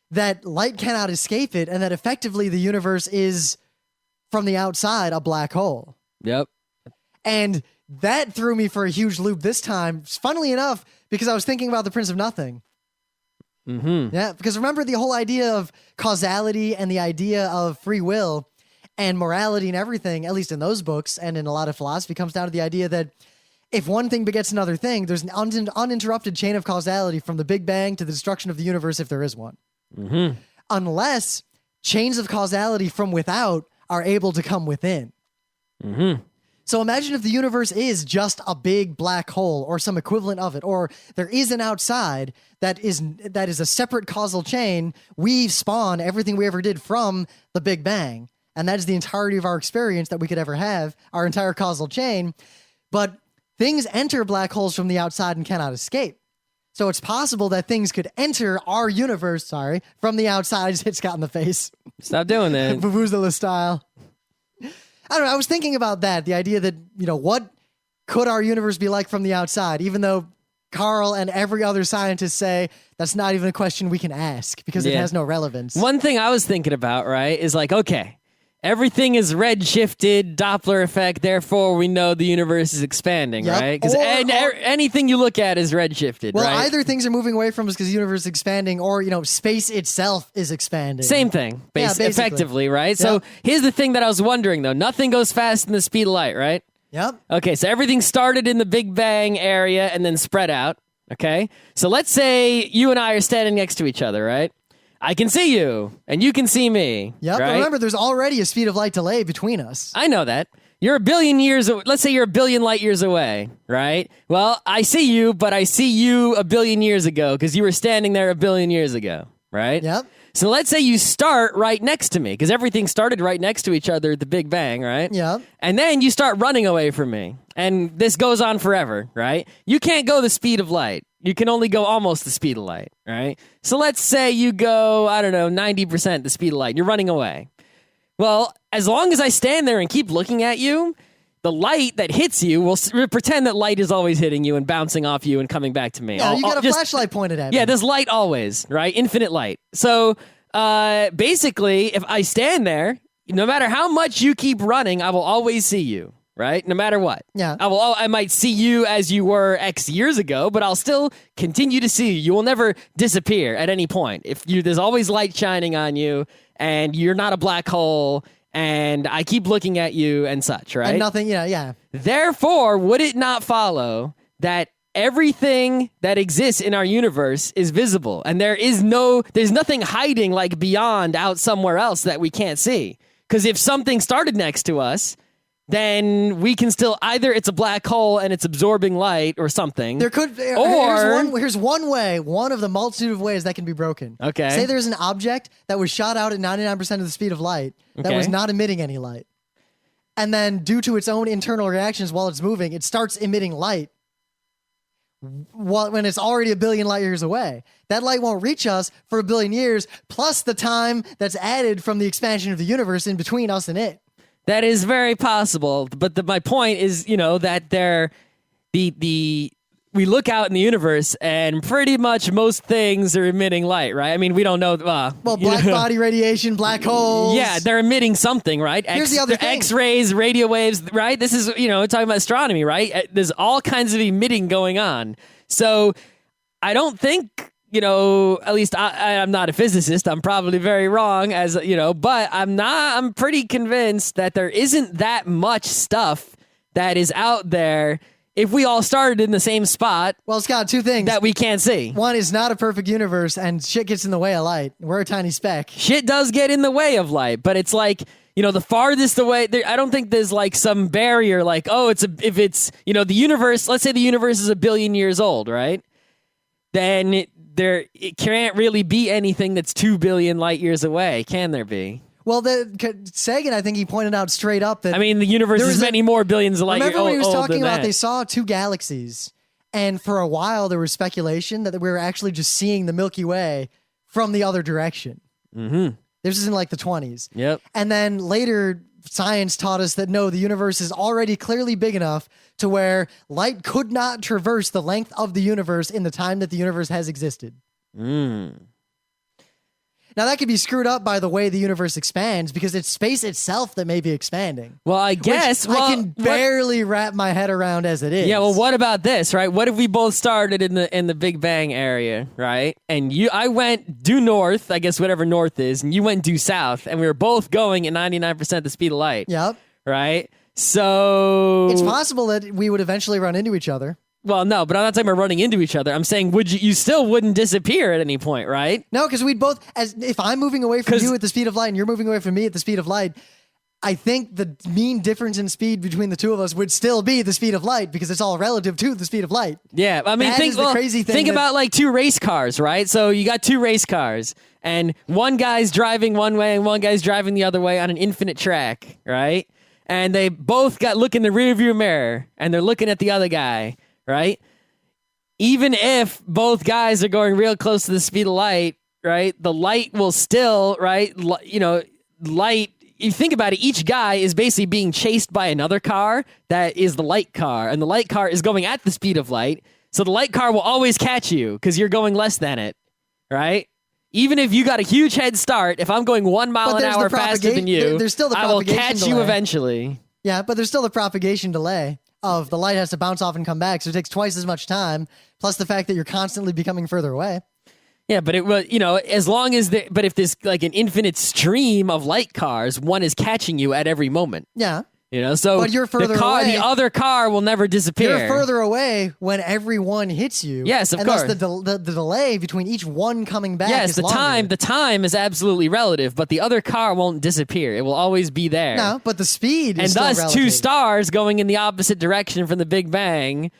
that light cannot escape it, and that effectively the universe is, from the outside, a black hole. Yep. And that threw me for a huge loop this time, funnily enough, because I was thinking about the Prince of Nothing. Mm-hmm. Yeah, because remember the whole idea of causality and the idea of free will and morality and everything, at least in those books and in a lot of philosophy, comes down to the idea that if one thing begets another thing, there's an uninterrupted chain of causality from the Big Bang to the destruction of the universe, if there is one. Mm-hmm. Unless chains of causality from without are able to come within. Mm-hmm. So imagine if the universe is just a big black hole or some equivalent of it, or there is an outside that is a separate causal chain. We spawn everything we ever did from the Big Bang, and that is the entirety of our experience that we could ever have, our entire causal chain. But things enter black holes from the outside and cannot escape. So it's possible that things could enter our universe, from the outside. I just hit Scott in the face. Stop doing that. Vuvuzela style. I don't know. I was thinking about that. The idea that, what could our universe be like from the outside? Even though Carl and every other scientist say that's not even a question we can ask because it has no relevance. One thing I was thinking about, right, is like, okay, everything is redshifted, Doppler effect, therefore we know the universe is expanding, right? Because anything you look at is redshifted, well, right? Either things are moving away from us because the universe is expanding, or, space itself is expanding. Same thing, basically. Effectively, right? Yep. So here's the thing that I was wondering, though. Nothing goes fast in the speed of light, right? Yep. Okay, so everything started in the Big Bang area and then spread out, okay? So let's say you and I are standing next to each other, right? I can see you, and you can see me. Yep, right? But remember, there's already a speed of light delay between us. I know that. You're a billion years, let's say you're a billion light years away, right? Well, I see you, but I see you a billion years ago because you were standing there a billion years ago, right? Yep. So let's say you start right next to me because everything started right next to each other at the Big Bang, right? Yep. And then you start running away from me, and this goes on forever, right? You can't go the speed of light. You can only go almost the speed of light, right? So let's say you go, 90% the speed of light. You're running away. Well, as long as I stand there and keep looking at you, the light that hits you will pretend that light is always hitting you and bouncing off you and coming back to me. Yeah, you got a flashlight pointed at me. Yeah, there's light always, right? Infinite light. So basically, if I stand there, no matter how much you keep running, I will always see you. Right? No matter what. Yeah. I might see you as you were X years ago, but I'll still continue to see you. You will never disappear at any point. There's always light shining on you, and you're not a black hole, and I keep looking at you and such, right? And nothing, yeah. Therefore, would it not follow that everything that exists in our universe is visible, and there's nothing hiding like beyond out somewhere else that we can't see? Because if something started next to us, then we can still either it's a black hole and it's absorbing light or something. There could, here's one way, one of the multitude of ways that can be broken. Okay. Say there's an object that was shot out at 99% of the speed of light that was not emitting any light. And then due to its own internal reactions while it's moving, it starts emitting light when it's already a billion light years away. That light won't reach us for a billion years, plus the time that's added from the expansion of the universe in between us and it. That is very possible, but my point is, that the we look out in the universe, and pretty much most things are emitting light, right? I mean, we don't know. Well, black body radiation, black holes. Yeah, they're emitting something, right? Here's the other thing. X-rays, radio waves, right? This is, talking about astronomy, right? There's all kinds of emitting going on. So I don't think, at least I'm not a physicist. I'm probably very wrong, but I'm pretty convinced that there isn't that much stuff that is out there if we all started in the same spot. Well, Scott, two things that we can't see. One is not a perfect universe, and shit gets in the way of light. We're a tiny speck. Shit does get in the way of light, but it's like, the farthest away. I don't think there's like some barrier. Like, if it's the universe. Let's say the universe is 1 billion years old, right? Then it can't really be anything that's 2 billion light years away, can there be? Well, Sagan, I think he pointed out straight up that... I mean, the universe is many more billions of light years old. Remember when he was talking about that. They saw 2 galaxies, and for a while there was speculation that we were actually just seeing the Milky Way from the other direction. Mm-hmm. This is in like the 20s. Yep. And then later, science taught us that no, the universe is already clearly big enough to where light could not traverse the length of the universe in the time that the universe has existed. Now, that could be screwed up by the way the universe expands because it's space itself that may be expanding. Well, I guess... I can barely wrap my head around as it is. Yeah, well, what about this, right? What if we both started in the Big Bang area, right? And I went due north, I guess whatever north is, and you went due south, and we were both going at 99% the speed of light. Yep. Right? So... It's possible that we would eventually run into each other. Well, no, but I'm not talking about running into each other. I'm saying, you still wouldn't disappear at any point, right? No, because we'd both, if I'm moving away from you at the speed of light and you're moving away from me at the speed of light, I think the mean difference in speed between the two of us would still be the speed of light because it's all relative to the speed of light. Yeah, I mean, crazy thing. Think about like 2 race cars, right? So you got 2 race cars, and one guy's driving one way and one guy's driving the other way on an infinite track, right? And they both look in the rearview mirror, and they're looking at the other guy. Right? Even if both guys are going real close to the speed of light, right? The light will still, right? Light, you think about it, each guy is basically being chased by another car that is the light car, and the light car is going at the speed of light. So the light car will always catch you because you're going less than it, right? Even if you got a huge head start, if I'm going 1 mile an hour faster than you, there's still the I will propagation catch delay. you eventually. Yeah, but there's still the propagation delay of the light has to bounce off and come back, so it takes twice as much time, plus the fact that you're constantly becoming further away. Yeah, but it was, as long as but if there's like an infinite stream of light cars, one is catching you at every moment. Yeah. So but you're further away. The other car will never disappear. You're further away when everyone hits you. Yes, of course. And thus the delay between each one coming back is longer. The time is absolutely relative, but the other car won't disappear. It will always be there. No, but the speed is and still thus relative. 2 stars going in the opposite direction from the Big Bang,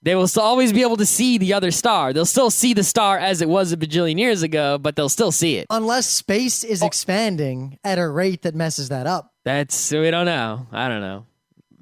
they will always be able to see the other star. They'll still see the star as it was a bajillion years ago, but they'll still see it. Unless space is expanding at a rate that messes that up. We don't know. I don't know.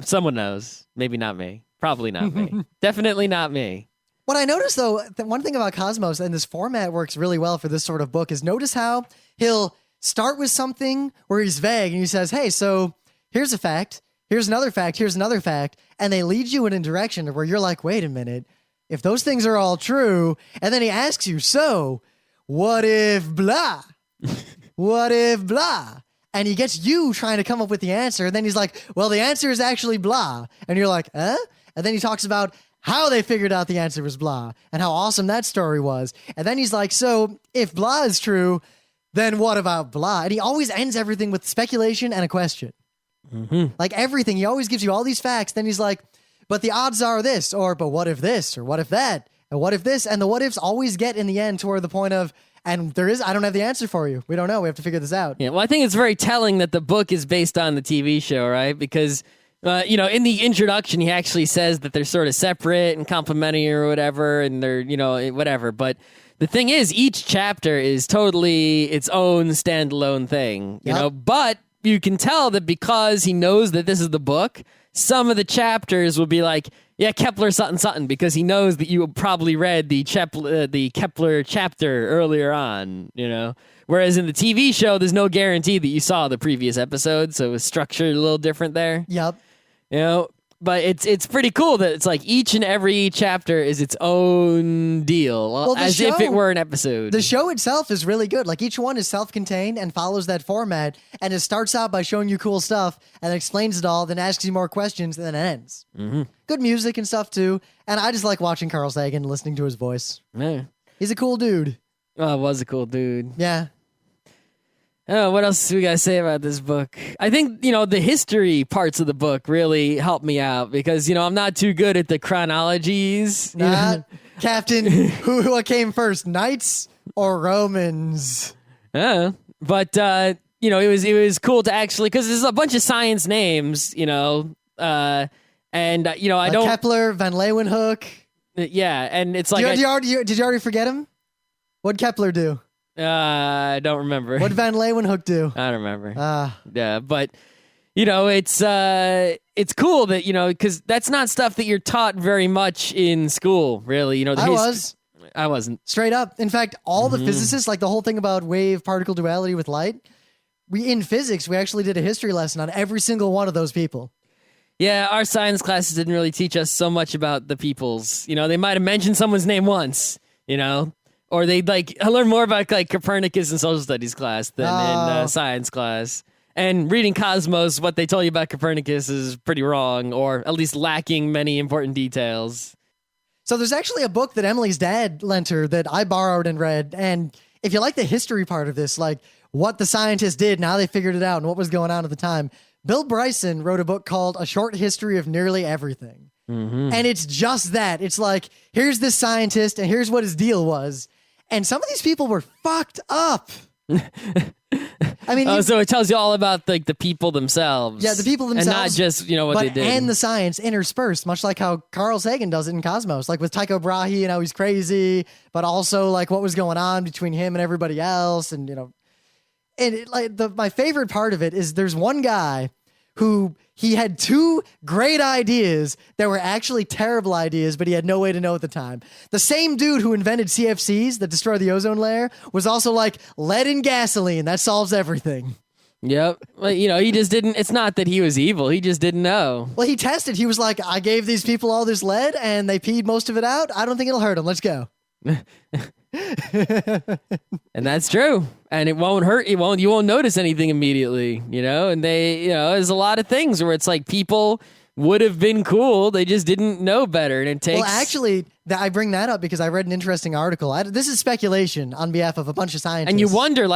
Someone knows. Maybe not me. Probably not me. Definitely not me. What I noticed, though, one thing about Cosmos, and this format works really well for this sort of book, is notice how he'll start with something where he's vague, and he says, hey, so here's a fact, here's another fact, here's another fact, and they lead you in a direction where you're like, wait a minute, if those things are all true, and then he asks you, so what if blah? What if blah? And he gets you trying to come up with the answer. And then he's like, well, the answer is actually blah. And you're like, huh? And then he talks about how they figured out the answer was blah and how awesome that story was. And then he's like, so if blah is true, then what about blah? And he always ends everything with speculation and a question. Mm-hmm. Like everything. He always gives you all these facts. Then he's like, but the odds are this, or but what if this, or what if that, and what if this? And the what ifs always get in the end toward the point of, and I don't have the answer for you. We don't know. We have to figure this out. Yeah, well, I think it's very telling that the book is based on the TV show, right? Because, in the introduction, he actually says that they're sort of separate and complementary or whatever, and they're, whatever. But the thing is, each chapter is totally its own standalone thing, you know? But you can tell that because he knows that this is the book, some of the chapters will be like, yeah, Kepler something, because he knows that you probably read the Kepler chapter earlier on, Whereas in the TV show, there's no guarantee that you saw the previous episode, so it's structured a little different there. Yep. But it's pretty cool that it's like each and every chapter is its own deal, as if it were an episode. The show itself is really good. Like each one is self-contained and follows that format, and it starts out by showing you cool stuff and explains it all, then asks you more questions, and then it ends. Mm-hmm. Good music and stuff too. And I just like watching Carl Sagan, listening to his voice. Yeah. He's a cool dude. Oh, was a cool dude. Yeah. Oh, what else do we gotta say about this book? I think, the history parts of the book really helped me out because, I'm not too good at the chronologies. Captain, what came first, Knights or Romans? But it was cool to actually, because there's a bunch of science names, and I don't Kepler, Van Leeuwenhoek. Yeah, and it's like did you already forget him? What'd Kepler do? I don't remember. What did Van Leeuwenhoek do? I don't remember. Yeah, but it's cool that because that's not stuff that you're taught very much in school, really. I wasn't straight up. In fact, all the physicists, like the whole thing about wave particle duality with light, in physics we actually did a history lesson on every single one of those people. Yeah, our science classes didn't really teach us so much about the peoples. They might have mentioned someone's name once. Or they'd I learned more about Copernicus in social studies class than in science class. And reading Cosmos, what they told you about Copernicus is pretty wrong, or at least lacking many important details. So there's actually a book that Emily's dad lent her that I borrowed and read. And if you like the history part of this, like what the scientists did, now they figured it out and what was going on at the time, Bill Bryson wrote a book called A Short History of Nearly Everything. Mm-hmm. And it's just that. It's like, here's this scientist and here's what his deal was. And some of these people were fucked up. I mean, so it tells you all about the people themselves. Yeah, the people themselves, and not just what they did, and the science interspersed, much like how Carl Sagan does it in Cosmos, like with Tycho Brahe and how he's crazy, but also like what was going on between him and everybody else, and my favorite part of it is there's one guy who he had two great ideas that were actually terrible ideas, but he had no way to know at the time. The same dude who invented CFCs that destroy the ozone layer was also like, lead in gasoline, that solves everything. Yep. Well, he just didn't, it's not that he was evil, he just didn't know. Well, he tested. He was like, I gave these people all this lead and they peed most of it out. I don't think it'll hurt them. Let's go. And that's true, and it won't hurt. You won't notice anything immediately, and they, there's a lot of things where it's like people would have been cool, they just didn't know better, and it takes. Well, actually, I bring that up because I read an interesting article. This is speculation on behalf of a bunch of scientists, and you wonder,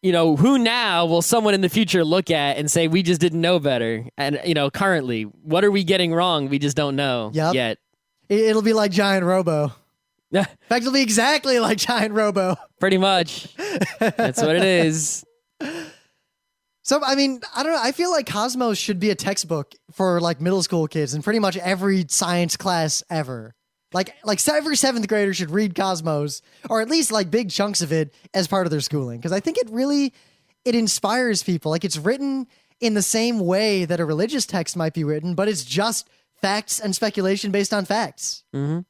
who now will someone in the future look at and say we just didn't know better, and currently, what are we getting wrong? We just don't know yet. It'll be like Giant Robo. In fact, it'll be exactly like Giant Robo. Pretty much. That's what it is. So, I mean, I don't know. I feel like Cosmos should be a textbook for like middle school kids in pretty much every science class ever. Like every seventh grader should read Cosmos, or at least like big chunks of it as part of their schooling. Because I think it inspires people. Like it's written in the same way that a religious text might be written, but it's just facts and speculation based on facts. Mm-hmm.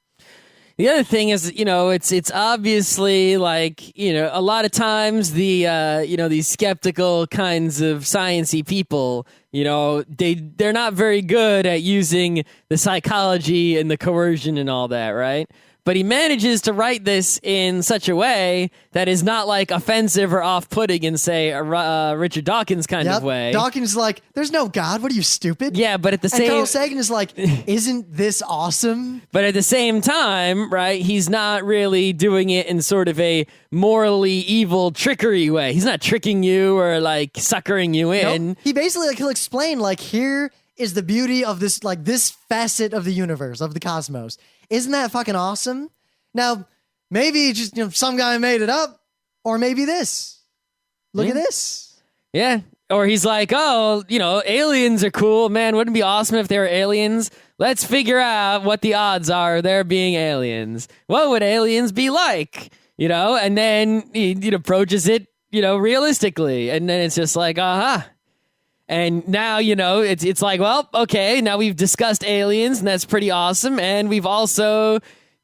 The other thing is, it's obviously a lot of times the, these skeptical kinds of sciencey people, they're not very good at using the psychology and the coercion and all that, right? But he manages to write this in such a way that is not offensive or off-putting in, say, a Richard Dawkins kind of way. Dawkins is like, there's no God. What are you, stupid? Yeah, but at the same... And Carl Sagan is like, isn't this awesome? But at the same time, right, he's not really doing it in sort of a morally evil trickery way. He's not tricking you or, suckering you in. Nope. He basically, he'll explain, here is the beauty of this, this facet of the universe, of the cosmos. Isn't that fucking awesome? Now, maybe just some guy made it up, or maybe this. Look at this. Yeah. Or he's like, oh, aliens are cool. Man, wouldn't it be awesome if they were aliens? Let's figure out what the odds are of there being aliens. What would aliens be like? And then he approaches it, realistically. And then it's just like, aha. And now, it's like, well, okay, now we've discussed aliens, and that's pretty awesome. And we've also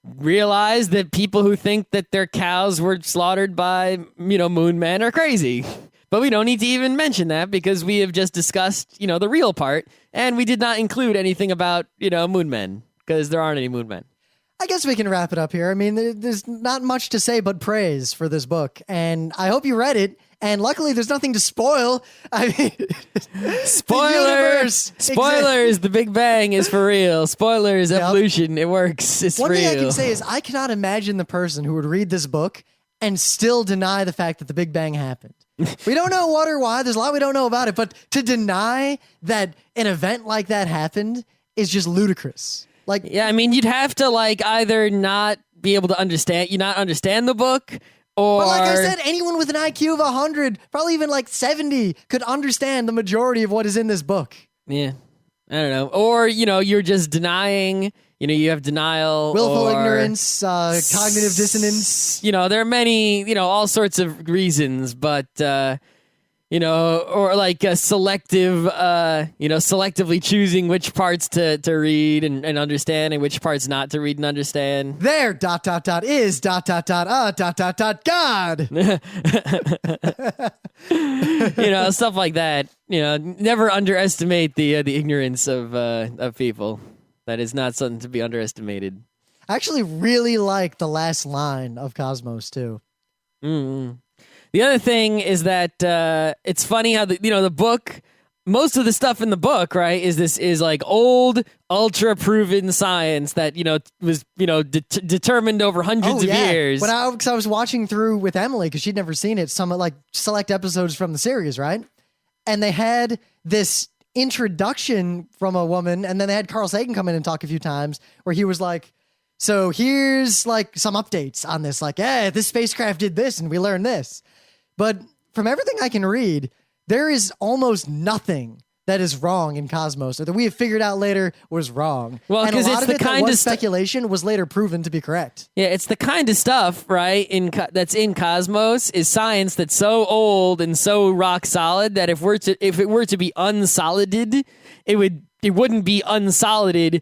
realized that people who think that their cows were slaughtered by, moon men are crazy. But we don't need to even mention that because we have just discussed, the real part, and we did not include anything about, moon men because there aren't any moon men. I guess we can wrap it up here. I mean, there's not much to say but praise for this book, and I hope you read it. And luckily, there's nothing to spoil. I mean, Spoilers! The Big Bang is for real. Spoilers! Yep. Evolution, it works. It's One real. thing I can say is I cannot imagine the person who would read this book and still deny the fact that the Big Bang happened. We don't know what or why. There's a lot we don't know about it, but to deny that an event like that happened is just ludicrous. Yeah, I mean, you'd have to either not be able to understand the book. But like I said, anyone with an IQ of 100, probably even 70, could understand the majority of what is in this book. Yeah. I don't know. Or, you're just denying, you have denial. Willful ignorance, cognitive dissonance. There are many, all sorts of reasons, but, or a selective, selectively choosing which parts to read and understand and which parts not to read and understand. There, ... is ... God. Stuff like that. Never underestimate the ignorance of people. That is not something to be underestimated. I actually really like the last line of Cosmos too. Mm-hmm. The other thing is that it's funny how the book, most of the stuff in the book, right, is old, ultra proven science that was determined over hundreds of years. Because I was watching through with Emily because she'd never seen it, some select episodes from the series, right? And they had this introduction from a woman, and then they had Carl Sagan come in and talk a few times, where he was like, "So here's some updates on this, this spacecraft did this, and we learned this." But from everything I can read, there is almost nothing that is wrong in Cosmos, or that we have figured out later was wrong. Well, because it's the kind of speculation was later proven to be correct. Yeah, it's the kind of stuff, right, that's in Cosmos is science that's so old and so rock solid that if it were to be unsolided, it wouldn't be unsolided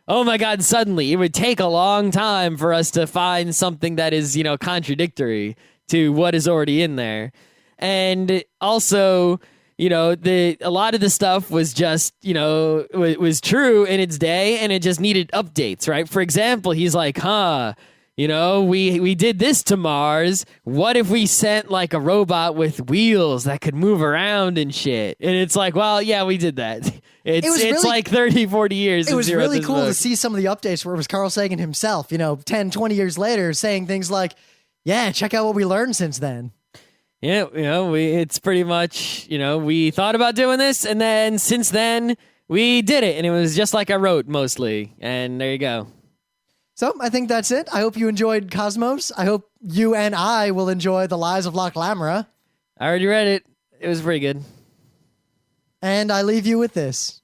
oh my God, suddenly. It would take a long time for us to find something that is, contradictory to what is already in there. And also, a lot of the stuff was just, was true in its day and it just needed updates, right? For example, he's like, we did this to Mars. What if we sent a robot with wheels that could move around and shit? And it's well, yeah, we did that. It's really, 30, 40 years. It was really cool to see some of the updates where it was Carl Sagan himself, 10, 20 years later saying things like, yeah, check out what we learned since then. Yeah, it's pretty much, we thought about doing this, and then since then, we did it, and it was just like I wrote, mostly, and there you go. So, I think that's it. I hope you enjoyed Cosmos. I hope you and I will enjoy The Lies of Locke Lamora. I already read it. It was pretty good. And I leave you with this.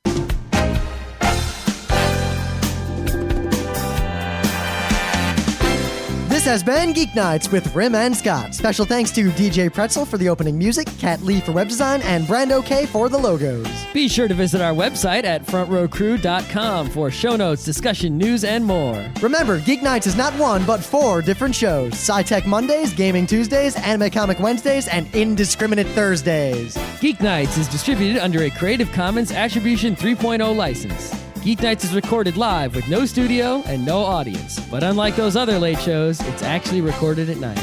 This has been Geeknights with Rim and Scott. Special thanks to DJ Pretzel for the opening music, Kat Lee for web design, and Brando K for the logos. Be sure to visit our website at frontrowcrew.com for show notes, discussion, news, and more. Remember, Geeknights is not one, but 4 different shows. Sci-Tech Mondays, Gaming Tuesdays, Anime Comic Wednesdays, and Indiscriminate Thursdays. Geeknights is distributed under a Creative Commons Attribution 3.0 license. Geeknights is recorded live with no studio and no audience. But unlike those other late shows, it's actually recorded at night.